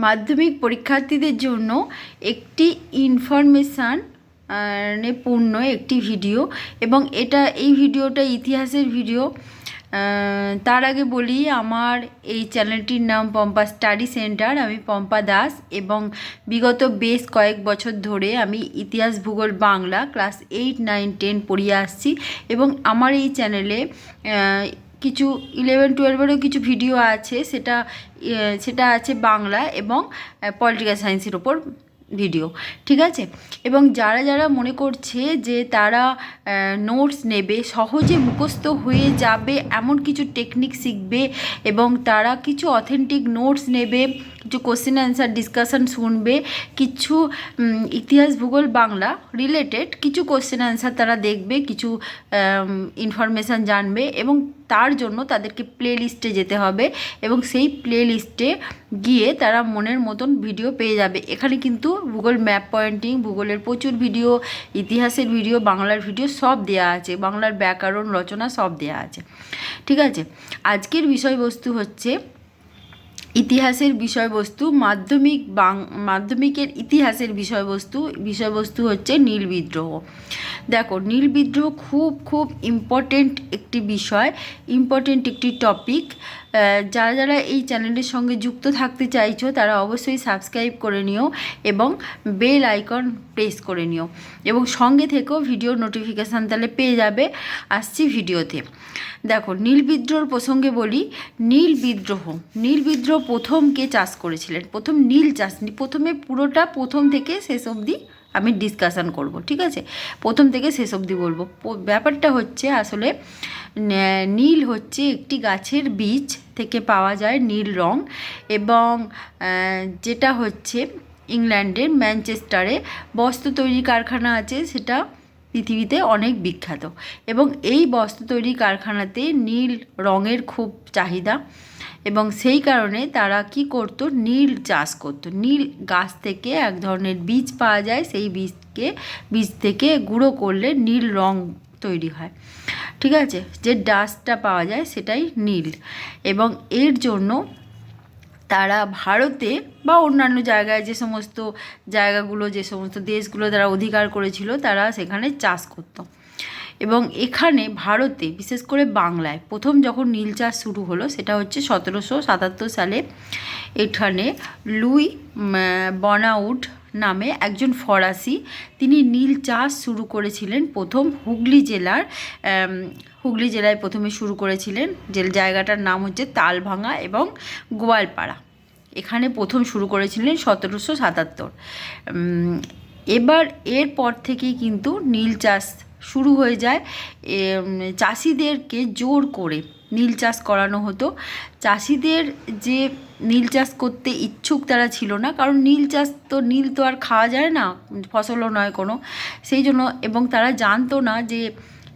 মাধ্যমিক পরীক্ষার্থীদের জন্য একটি ইনফরমেশান পূর্ণ একটি ভিডিও এবং এই ভিডিওটা ইতিহাসের ভিডিও। তার আগে বলি, আমার এই চ্যানেলটির নাম পম্পা স্টাডি সেন্টার। আমি পম্পা দাস এবং বিগত বেশ কয়েক বছর ধরে আমি ইতিহাস ভূগোল বাংলা ক্লাস 8, 9, 10 পড়িয়ে আসছি এবং আমার এই চ্যানেলে কিছু 11, 12-এরও কিছু ভিডিও আছে, সেটা আছে বাংলা এবং পলিটিক্যাল সায়েন্সের ওপর ভিডিও, ঠিক আছে। এবং যারা মনে করছে যে তারা নোটস নেবে, সহজে মুখস্থ হয়ে যাবে এমন কিছু টেকনিক শিখবে এবং তারা কিছু অথেন্টিক নোটস নেবে, কিছু কোশ্চেন অ্যান্সার ডিসকাশন শুনবে, কিছু ইতিহাস ভূগোল বাংলা রিলেটেড কিছু কোশ্চেন অ্যান্সার তারা দেখবে, কিছু ইনফরমেশান জানবে এবং তার জন্য তাদেরকে প্লে লিস্টে যেতে হবে এবং সেই প্লে লিস্টে গিয়ে তারা মনের মতন ভিডিও পেয়ে যাবে। এখানে কিন্তু ভূগোল ম্যাপ পয়েন্টিং, ভূগোলের প্রচুর ভিডিও, ইতিহাসের ভিডিও, বাংলার ভিডিও সব দেয়া আছে, বাংলার ব্যাকরণ রচনা সব দেয়া আছে, ঠিক আছে। আজকের বিষয়বস্তু হচ্ছে ইতিহাসের বিষয়বস্তু, মাধ্যমিকের ইতিহাসের বিষয়বস্তু হচ্ছে নীল বিদ্রোহ। দেখো, নীল বিদ্রোহ খুব ইম্পর্টেন্ট একটি বিষয়, ইম্পর্টেন্ট একটি টপিক। যারা এই চ্যানেলের সঙ্গে যুক্ত থাকতে চাইছো তারা অবশ্যই সাবস্ক্রাইব করে নিও এবং বেল আইকন প্রেস করে নিও এবং সঙ্গে থেকেও ভিডিও নোটিফিকেশান তাহলে পেয়ে যাবে। আসছি ভিডিওতে। দেখো, নীল বিদ্রোহর প্রসঙ্গে বলি। নীল বিদ্রোহ প্রথম কে চাষ করেছিলেন? প্রথম নীল চাষ, পুরোটা প্রথম থেকে শেষ অবধি আমি ডিসকাশান করব, ঠিক আছে। প্রথম থেকে শেষ অবধি বলবো। ব্যাপারটা হচ্ছে, আসলে নীল হচ্ছে একটি গাছের বীজ থেকে পাওয়া যায় নীল রং এবং যেটা হচ্ছে ইংল্যান্ডের ম্যানচেস্টারে বস্ত্র তৈরি কারখানা আছে, সেটা পৃথিবীতে অনেক বিখ্যাত এবং এই বস্ত্র তৈরি কারখানাতে নীল রঙের খুব চাহিদা এবং সেই কারণে তারা কি করত, নীল চাষ করত। নীল গাছ থেকে এক ধরনের বীজ পাওয়া যায়, সেই বীজ থেকে গুঁড়ো করলে নীল রং তৈরি হয়, ঠিক আছে। যে ডাস্টটা পাওয়া যায় সেটাই নীল এবং এর জন্য তারা ভারতে বা অন্যান্য জায়গায় যে সমস্ত দেশগুলো তারা অধিকার করেছিল, তারা সেখানে চাষ করত এবং এখানে ভারতে বিশেষ করে বাংলায় প্রথম যখন নীল চাষ শুরু হলো সেটা হচ্ছে 1777 সালে। এখানে লুই বনাউড নামে একজন ফরাসি, তিনি নীল চাষ শুরু করেছিলেন প্রথম হুগলি জেলায় প্রথমে শুরু করেছিলেন, যে জায়গাটার নাম হচ্ছে তালভাঙা এবং গোয়ালপাড়া। এখানে প্রথম শুরু করেছিলেন 1777। এবার এরপর থেকেই কিন্তু নীল চাষ শুরু হয়ে যায়। চাষিদেরকে জোর করে নীল চাষ করানো হতো। চাষিদের যে নীল চাষ করতে ইচ্ছুক তারা ছিল না, কারণ নীল তো আর খাওয়া যায় না, ফসলও নয় কোনো, সেই জন্য। এবং তারা জানতো না যে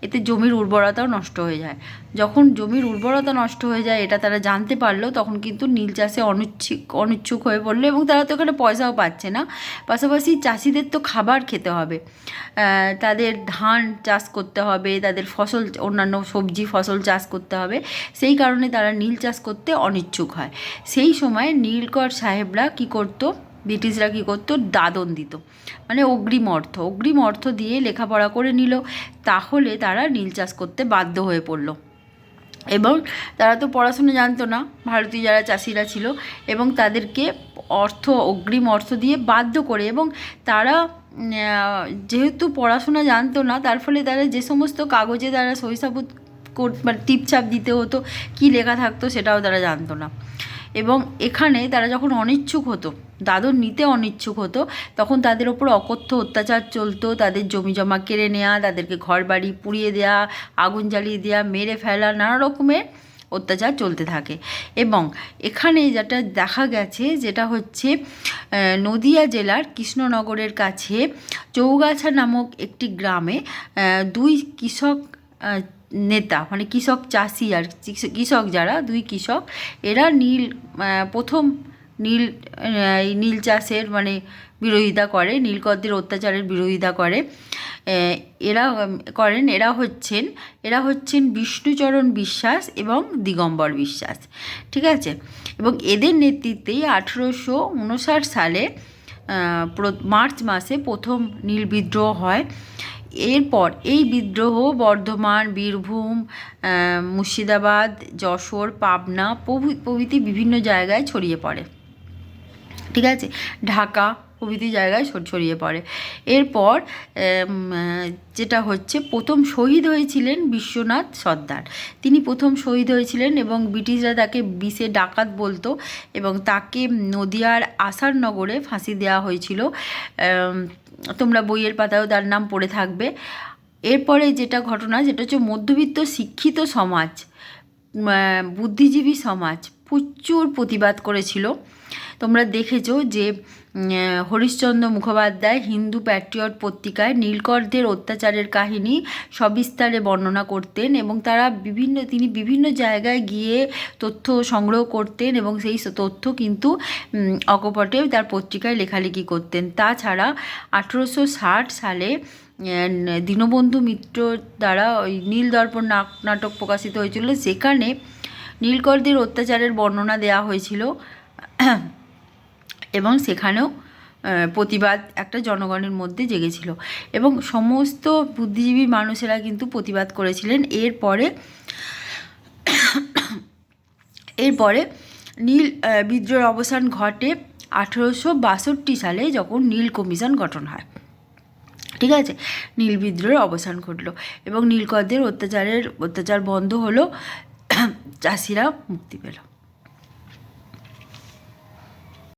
এতে জমির উর্বরতাও নষ্ট হয়ে যায়। যখন জমির উর্বরতা নষ্ট হয়ে যায় এটা তারা জানতে পারলো, তখন কিন্তু নীল চাষে অনিচ্ছুক হয়ে পড়লো এবং তারা তো এখানে পয়সাও পাচ্ছে না। পাশাপাশি চাষিদের তো খাবার খেতে হবে, তাদের ধান চাষ করতে হবে, তাদের অন্যান্য সবজি ফসল চাষ করতে হবে, সেই কারণে তারা নীল চাষ করতে অনিচ্ছুক হয়। সেই সময় নীলকর সাহেবরা কী করতো, ব্রিটিশরা কী করতো, দাদন দিত, মানে অগ্রিম অর্থ দিয়ে লেখাপড়া করে নিল, তাহলে তারা নীল চাষ করতে বাধ্য হয়ে পড়লো। এবং তারা তো পড়াশুনো জানতো না, ভারতীয় যারা চাষিরা ছিল, এবং তাদেরকে অগ্রিম অর্থ দিয়ে বাধ্য করে, এবং তারা যেহেতু পড়াশোনা জানতো না, তার ফলে তারা যে সমস্ত কাগজে তারা সহিসাবুত মানে টিপছাপ দিতে হতো, কি লেখা থাকতো সেটাও তারা জানতো না। এবং এখানে তারা যখন অনিচ্ছুক হতো, দাদন নিতে অনিচ্ছুক হতো, তখন তাদের ওপর অকথ্য অত্যাচার চলতো। তাদের জমি জমা কেড়ে নেওয়া, তাদেরকে ঘর বাড়ি পুড়িয়ে দেওয়া, আগুন জ্বালিয়ে দেওয়া, মেরে ফেলা, নানা রকমের অত্যাচার চলতে থাকে। এবং এখানে যেটা দেখা গেছে, যেটা হচ্ছে নদিয়া জেলার কৃষ্ণনগরের কাছে চৌগাছা নামক একটি গ্রামে দুই কৃষক নেতা, মানে কৃষক চাষি আর কৃষক, যারা দুই কৃষক, এরা প্রথম নীল চাষের মানে বিরোধিতা করে, নীলকরদের অত্যাচারের বিরোধিতা করে। এরা হচ্ছেন বিষ্ণুচরণ বিশ্বাস এবং দিগম্বর বিশ্বাস, ঠিক আছে। এবং এদের নেতৃত্বেই 1859 সালে মার্চ মাসে প্রথম নীল বিদ্রোহ হয়। এরপর এই বিদ্রোহ বর্ধমান, বীরভূম, মুর্শিদাবাদ, যশোর, পাবনা প্রভৃতি বিভিন্ন জায়গায় ছড়িয়ে পড়ে, ঠিক আছে, ঢাকা প্রভৃতি জায়গায় ছড়িয়ে পড়ে। এরপর যেটা হচ্ছে, প্রথম শহীদ হয়েছিলেন বিশ্বনাথ সর্দার। তিনি প্রথম শহীদ হয়েছিলেন এবং ব্রিটিশরা তাকে বিষে ডাকাত বলতো এবং তাকে নদিয়ার আসারনগরে ফাঁসি দেওয়া হয়েছিল। তোমরা বইয়ের পাতায়ও তার নাম পড়ে থাকবে। এরপরে যেটা ঘটনা, যেটা হচ্ছে মধ্যবিত্ত শিক্ষিত সমাজ, বুদ্ধিজীবী সমাজ প্রচুর প্রতিবাদ করেছিল। তোমরা দেখেছো যে হরিশ্চন্দ্র মুখোপাধ্যায় হিন্দু প্যাট্রিয়ট পত্রিকায় নীলকরদের অত্যাচারের কাহিনী সবিস্তারে বর্ণনা করতেন এবং তিনি বিভিন্ন জায়গায় গিয়ে তথ্য সংগ্রহ করতেন এবং সেই তথ্য কিন্তু অকপটে তার পত্রিকায় লেখালেখি করতেন। তাছাড়া 1860 সালে দীনবন্ধু মিত্র দ্বারা ওই নীল দর্পণ নাটক প্রকাশিত হয়েছিল, যেখানে নীলকরদের অত্যাচারের বর্ণনা দেওয়া হয়েছিল এবং সেখানেও প্রতিবাদ একটা জনগণের মধ্যে জেগেছিল এবং সমস্ত বুদ্ধিজীবী মানুষেরা কিন্তু প্রতিবাদ করেছিলেন। এরপরে নীল বিদ্রোহের অবসান ঘটে 1862 সালে, যখন নীল কমিশন গঠন হয়, ঠিক আছে। নীল বিদ্রোহের অবসান ঘটলো এবং নীলকরদের অত্যাচার বন্ধ হলো, চাষিরা মুক্তি পেল।